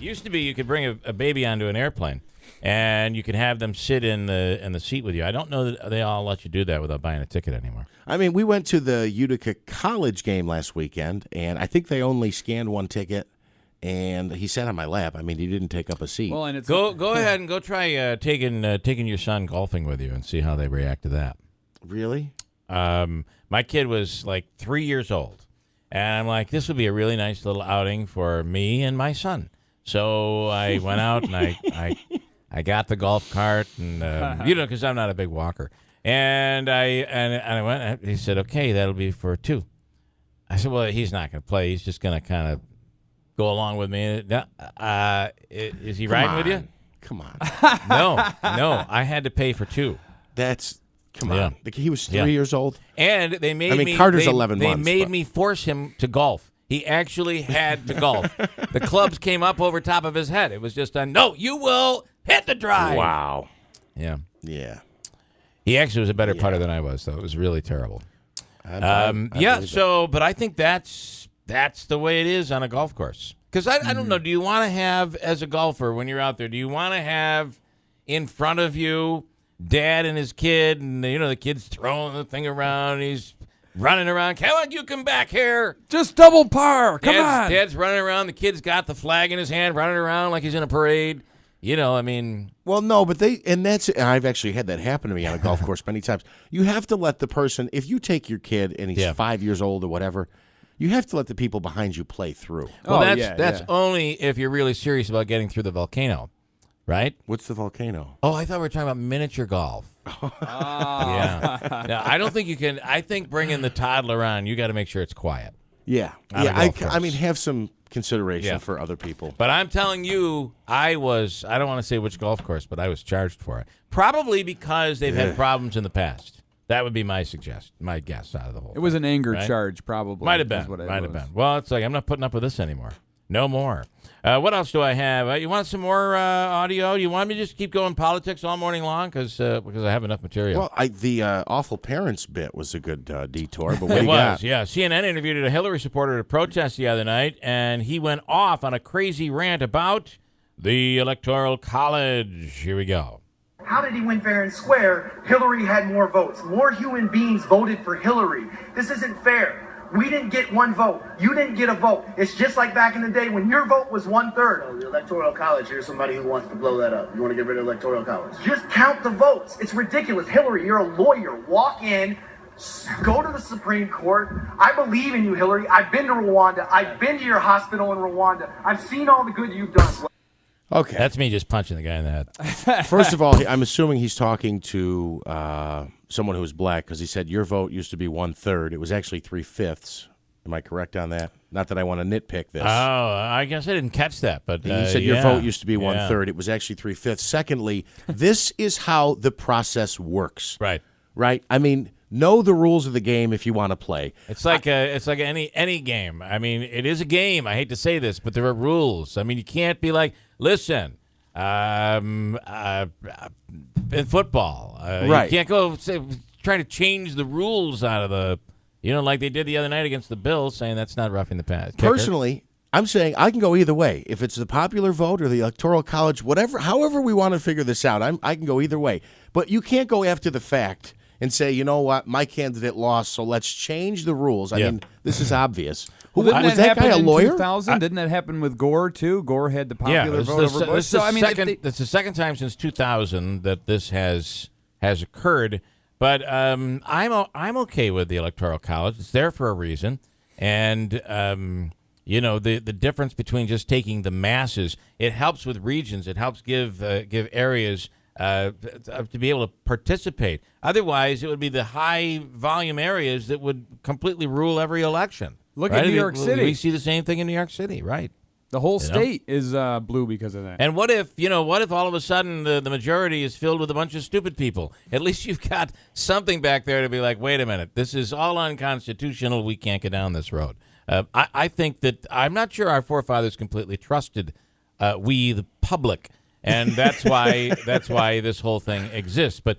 Used to be you could bring a baby onto an airplane, and you could have them sit in the seat with you. I don't know that they all let you do that without buying a ticket anymore. I mean, we went to the Utica College game last weekend, and I think they only scanned one ticket, and he sat on my lap. I mean, he didn't take up a seat. Well, and it's Go ahead and go try taking your son golfing with you and see how they react to that. Really? My kid was like 3 years old, and I'm like, this would be a really nice little outing for me and my son. So I went out and I got the golf cart and because I'm not a big walker, and I went. And he said, "Okay, that'll be for two." I said, "Well, he's not going to play. He's just going to kind of go along with me." Is he riding with you? Come on. No. I had to pay for two. Come on. He was 3 years old. And they made me. Carter's 11 months. They made me force him to golf. He actually had to golf. The clubs came up over top of his head. It was just no, you will hit the drive. Wow. Yeah. Yeah. He actually was a better putter than I was, though. It was really terrible. But I think that's the way it is on a golf course. Because I don't know, do you want to have, as a golfer, when you're out there, do you want to have in front of you Dad and his kid, and the kid's throwing the thing around, and he's running around. Come on, you come back here. Just double par. Come on. Dad's running around. The kid's got the flag in his hand, running around like he's in a parade. I mean. Well, no, but I've actually had that happen to me on a golf course many times. You have to let the person, if you take your kid and he's 5 years old or whatever, you have to let the people behind you play through. Well, that's only if you're really serious about getting through the volcano, right? What's the volcano? Oh, I thought we were talking about miniature golf. Yeah. Now, I don't think you can. I think bringing the toddler on, you got to make sure it's quiet. Yeah. I mean, have some consideration for other people. But I'm telling you, I don't want to say which golf course, but I was charged for it. Probably because they've had problems in the past. That would be my guess out of the whole thing. It was an anger charge, probably. Might have been. Well, it's like, I'm not putting up with this anymore. No more. What else do I have? You want some more audio? You want me to just keep going politics all morning long? Because I have enough material. Well, the awful parents bit was a good detour. But what it was, yeah. CNN interviewed a Hillary supporter at a protest the other night, and he went off on a crazy rant about the Electoral College. Here we go. How did he win fair and square? Hillary had more votes. More human beings voted for Hillary. This isn't fair. We didn't get one vote. You didn't get a vote. It's just like back in the day when your vote was 1/3. Oh, the Electoral College, here's somebody who wants to blow that up. You want to get rid of Electoral College? Just count the votes. It's ridiculous. Hillary, you're a lawyer. Walk in, go to the Supreme Court. I believe in you, Hillary. I've been to Rwanda. I've been to your hospital in Rwanda. I've seen all the good you've done. Okay. That's me just punching the guy in the head. First of all, I'm assuming he's talking to someone who was black because he said your vote used to be 1/3. It was actually 3/5. Am I correct on that? Not that I want to nitpick this. Oh, I guess I didn't catch that. But he said your vote used to be 1/3. It was actually 3/5. Secondly, this is how the process works. Right. Right? I mean, know the rules of the game if you want to play. It's like any game. I mean, it is a game. I hate to say this, but there are rules. I mean, you can't be like, listen, in football, right. You can't go trying to change the rules out of the, like they did the other night against the Bills, saying that's not roughing the pass. Personally, I'm saying I can go either way. If it's the popular vote or the Electoral College, however we want to figure this out, I can go either way. But you can't go after the fact and say, you know what, my candidate lost, so let's change the rules. I mean, this is obvious. Was that guy a lawyer? 2000? Didn't that happen with Gore, too? Gore had the popular vote over Bush. It's the second time since 2000 that this has occurred. But I'm okay with the Electoral College. It's there for a reason. And, the difference between just taking the masses, it helps with regions. It helps give areas to be able to participate. Otherwise, it would be the high-volume areas that would completely rule every election. Look at New York City. We see the same thing in New York City, right? The whole state is blue because of that. And what if all of a sudden the majority is filled with a bunch of stupid people? At least you've got something back there to be like, wait a minute, this is all unconstitutional. We can't go down this road. I think that I'm not sure our forefathers completely trusted we, the public. And that's why this whole thing exists. But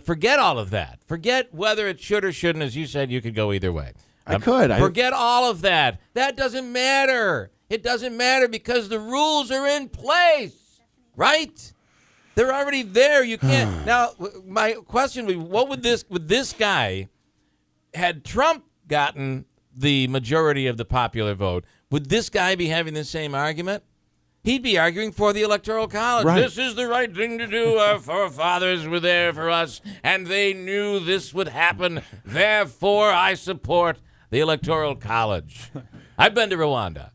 forget all of that. Forget whether it should or shouldn't. As you said, you could go either way. I could. Forget all of that. That doesn't matter. It doesn't matter because the rules are in place, right? They're already there. You can't. Now, my question would be, what would this guy, had Trump gotten the majority of the popular vote, would this guy be having the same argument? He'd be arguing for the Electoral College. Right. This is the right thing to do. Our forefathers were there for us, and they knew this would happen. Therefore, I support the Electoral College. I've been to Rwanda.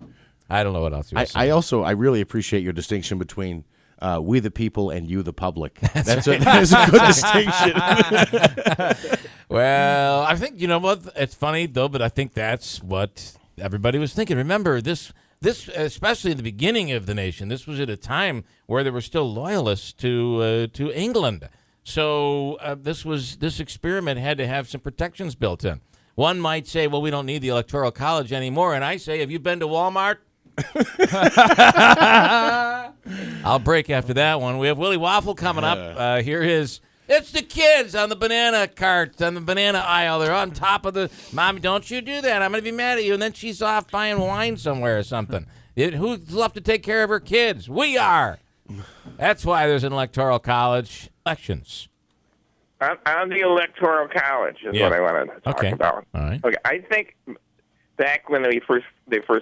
I don't know what else you would say. I really appreciate your distinction between we the people and you the public. That is a good distinction. Well, I think, you know what? It's funny, though, but I think that's what everybody was thinking. Remember, this, especially at the beginning of the nation, this was at a time where there were still loyalists to England. So this experiment had to have some protections built in. One might say, well, we don't need the Electoral College anymore. And I say, have you been to Walmart? I'll break after that one. We have Willie Waffle coming up. Here is... It's the kids on the banana cart, on the banana aisle. They're on top of the, Mommy, don't you do that. I'm going to be mad at you. And then she's off buying wine somewhere or something. Who's left to take care of her kids? We are. That's why there's an Electoral College. Elections. On the Electoral College is what I wanted to talk about. All right. Okay, I think back when they first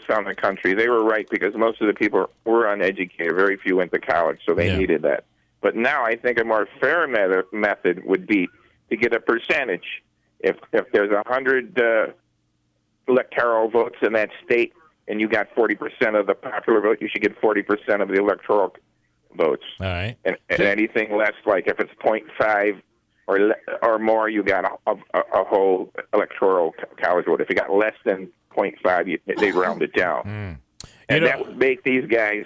found the country, they were right because most of the people were uneducated. Very few went to college, so they needed that. But now I think a more fair method would be to get a percentage. If there's 100 electoral votes in that state and you got 40% of the popular vote, you should get 40% of the electoral votes. All right. And anything less, like if it's 0.5 or more, you got a whole electoral college vote. If you got less than 0.5, they round it down. And that would make these guys...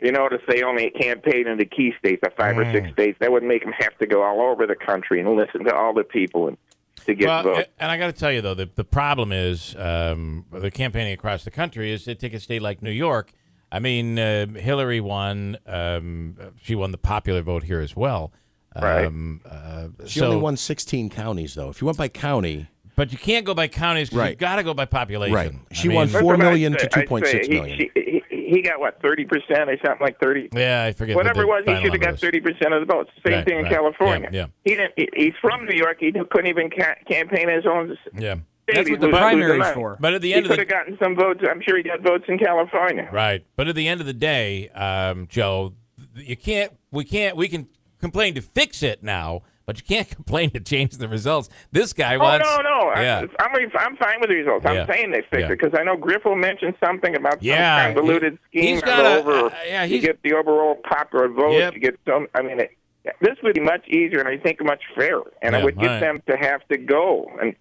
You notice they only campaign in the key states, the 5 or 6 states. That would make them have to go all over the country and listen to all the people to get votes. And I got to tell you, though, the problem is the campaigning across the country is to take a state like New York. I mean, Hillary won. She won the popular vote here as well. Right. She only won 16 counties, though. If you went by county... But you can't go by counties because you've got to go by population. Right. She won 4 million to 2.6 million. He got, 30% or something like 30? Yeah, I forget. Whatever it was, he should have got 30% of the votes. Same thing in California. Yeah. He's from New York. He couldn't even campaign his own state. That's what the primary is for. But at the end he could have gotten some votes. I'm sure he got votes in California. Right. But at the end of the day, Joe, we can complain to fix it now, but you can't complain to change the results. This guy wants... Oh, no. Yeah. I'm fine with the results. I'm saying they fix it because I know Griffel mentioned something about some convoluted scheme. You get the overall popular vote. You get some... I mean, this would be much easier and I think much fairer. And I would get them to have to go and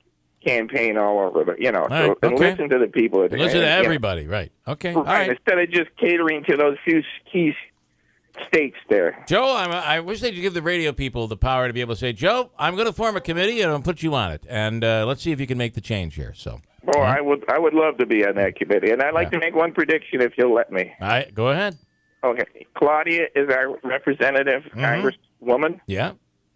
campaign all over and listen to the people. Listen to everybody, right. Okay. All right. Instead of just catering to those few key states there. Joe, I wish they'd give the radio people the power to be able to say, Joe, I'm going to form a committee and I'll put you on it. And let's see if you can make the change here. So, I would love to be on that committee. And I'd like to make one prediction if you'll let me. All right, go ahead. Okay. Claudia is our representative, congresswoman. Yeah.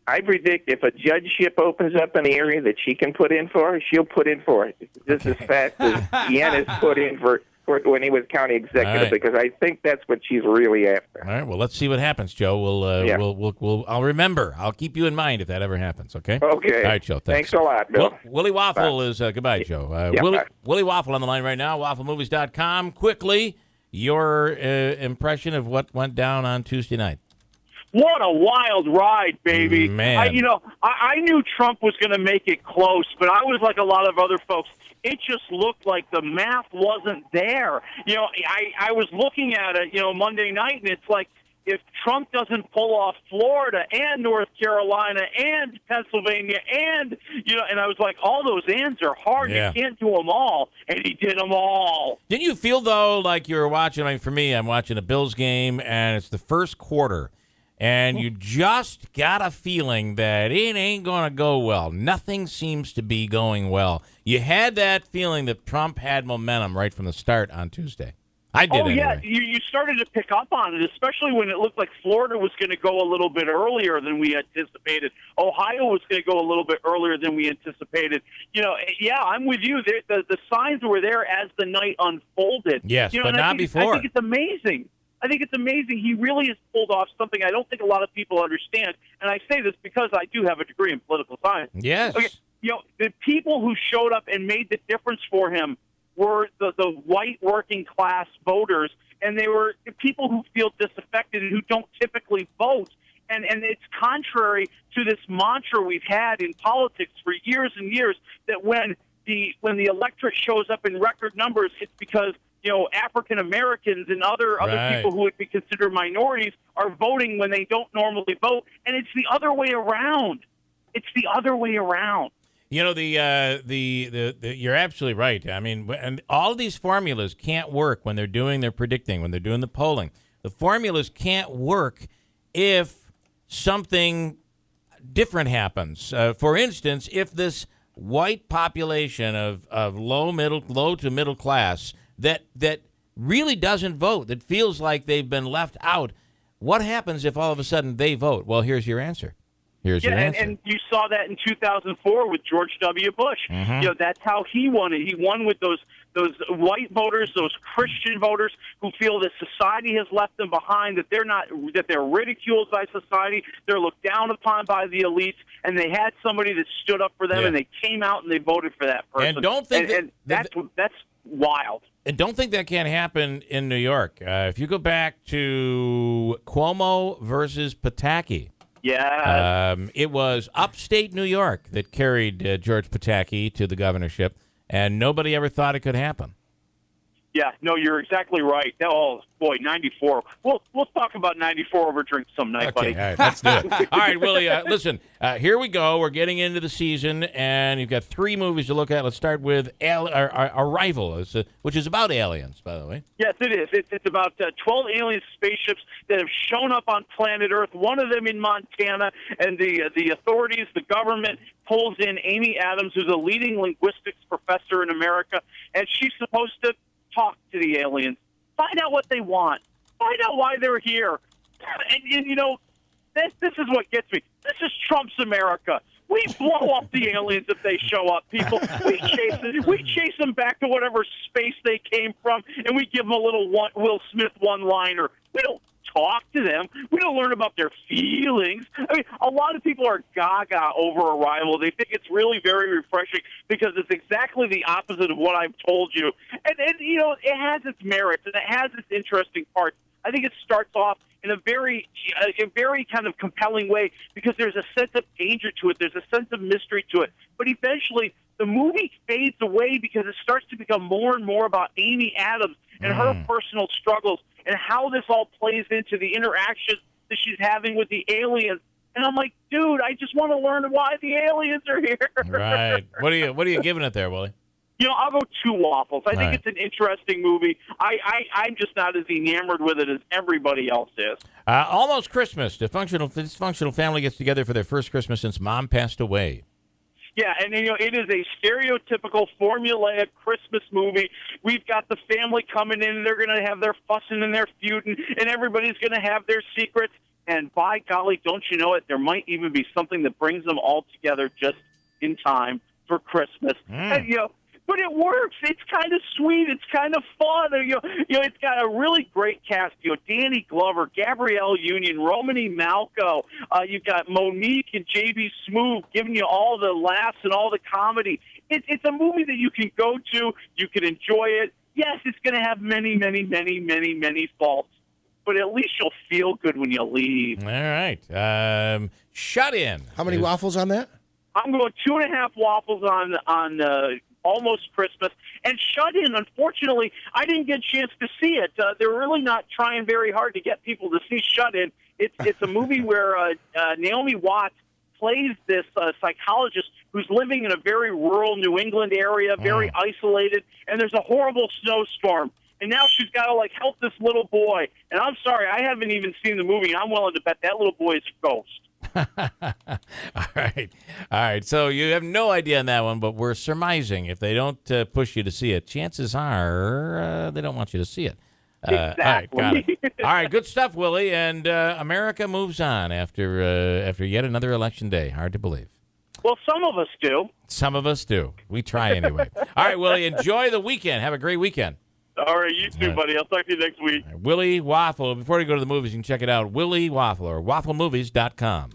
I predict if a judgeship opens up in the area that she can put in for, she'll put in for it. Just as fast as Yen has put in for when he was county executive, because I think that's what she's really after. All right. Well, let's see what happens, Joe. I'll remember. I'll keep you in mind if that ever happens. Okay. Okay. All right, Joe. Thanks a lot, Bill. Willie Waffle is goodbye, Joe. Willie Waffle on the line right now. WaffleMovies.com. Quickly, your impression of what went down on Tuesday night. What a wild ride, baby. Man. I knew Trump was going to make it close, but I was like a lot of other folks. It just looked like the math wasn't there. I was looking at it, Monday night, and it's like if Trump doesn't pull off Florida and North Carolina and Pennsylvania and I was like, all those ands are hard. Yeah. You can't do them all, and he did them all. Didn't you feel, though, like you were watching, for me, I'm watching a Bills game, and it's the first quarter. And you just got a feeling that it ain't going to go well. Nothing seems to be going well. You had that feeling that Trump had momentum right from the start on Tuesday. I did. Oh, yeah, anyway. you started to pick up on it, especially when it looked like Florida was going to go a little bit earlier than we anticipated. Ohio was going to go a little bit earlier than we anticipated. Yeah, I'm with you. The signs were there as the night unfolded. Yes, but not before. I think it's amazing. He really has pulled off something I don't think a lot of people understand. And I say this because I do have a degree in political science. Yes. Okay, the people who showed up and made the difference for him were the white working class voters, and they were people who feel disaffected and who don't typically vote. And it's contrary to this mantra we've had in politics for years and years that when the electorate shows up in record numbers, it's because African Americans and other people who would be considered minorities are voting when they don't normally vote, and it's the other way around. You're absolutely right. I mean, and all these formulas can't work when they're doing their predicting, when they're doing the polling. The formulas can't work if something different happens. For instance, if this white population of low to middle class that really doesn't vote, that feels like they've been left out, what happens if all of a sudden they vote? Well, here's your answer. And you saw that in 2004 with George W. Bush. Mm-hmm. That's how he won it. He won with those white voters, those Christian voters who feel that society has left them behind, that they're ridiculed by society, they're looked down upon by the elites, and they had somebody that stood up for them, and they came out and they voted for that person. And don't think that's wild. And don't think that can't happen in New York. If you go back to Cuomo versus Pataki. Yeah. It was upstate New York that carried George Pataki to the governorship, and nobody ever thought it could happen. Yeah, no, you're exactly right. Oh, boy, 94. We'll talk about 94 over drinks some night, buddy. All right, let's do it. All right, Willie, listen, here we go. We're getting into the season, and you've got 3 movies to look at. Let's start with Arrival, which is about aliens, by the way. Yes, it is. It's about 12 alien spaceships that have shown up on planet Earth, one of them in Montana, and the authorities, the government, pulls in Amy Adams, who's a leading linguistics professor in America, and she's supposed to talk to the aliens, find out what they want, find out why they're here. And this is what gets me. This is Trump's America. We blow up the aliens if they show up, people. We chase them back to whatever space they came from, and we give them a little Will Smith one-liner. We don't talk to them. We don't learn about their feelings. I mean, a lot of people are gaga over Arrival. They think it's really very refreshing because it's exactly the opposite of what I've told you. And it has its merits and it has its interesting parts. I think it starts off in a very kind of compelling way because there's a sense of danger to it. There's a sense of mystery to it. But eventually, the movie fades away because it starts to become more and more about Amy Adams and her personal struggles and how this all plays into the interactions that she's having with the aliens. And I'm like, dude, I just want to learn why the aliens are here. Right. What are you giving it there, Willie? I'll go 2 waffles. I think it's an interesting movie. I'm just not as enamored with it as everybody else is. Almost Christmas. The dysfunctional family gets together for their first Christmas since Mom passed away. Yeah, and it is a stereotypical formulaic Christmas movie. We've got the family coming in, and they're going to have their fussing and their feuding, and everybody's going to have their secrets. And by golly, don't you know it, there might even be something that brings them all together just in time for Christmas. And, but it works. It's kind of sweet. It's kind of fun. It's got a really great cast. Danny Glover, Gabrielle Union, Romany Malco. You've got Monique and J.B. Smoove giving you all the laughs and all the comedy. It's a movie that you can go to. You can enjoy it. Yes, it's going to have many, many, many, many, many faults, but at least you'll feel good when you leave. All right. Shut In. How many waffles on that? I'm going 2.5 waffles on Almost Christmas. And Shut In, unfortunately, I didn't get a chance to see it. They're really not trying very hard to get people to see Shut In. It's a movie where Naomi Watts plays this psychologist who's living in a very rural New England area, very isolated, and there's a horrible snowstorm. And now she's got to, help this little boy. And I'm sorry, I haven't even seen the movie, and I'm willing to bet that little boy is a ghost. All right. So you have no idea on that one, but we're surmising if they don't push you to see it, chances are they don't want you to see it. Exactly. All right, got it. All right, good stuff, Willie. And America moves on after yet another election day. Hard to believe. Well, some of us do. Some of us do. We try anyway. All right, Willie, enjoy the weekend. Have a great weekend. All right, you too, buddy. I'll talk to you next week. Willie Waffle. Before you go to the movies, you can check it out, Willie Waffle or wafflemovies.com.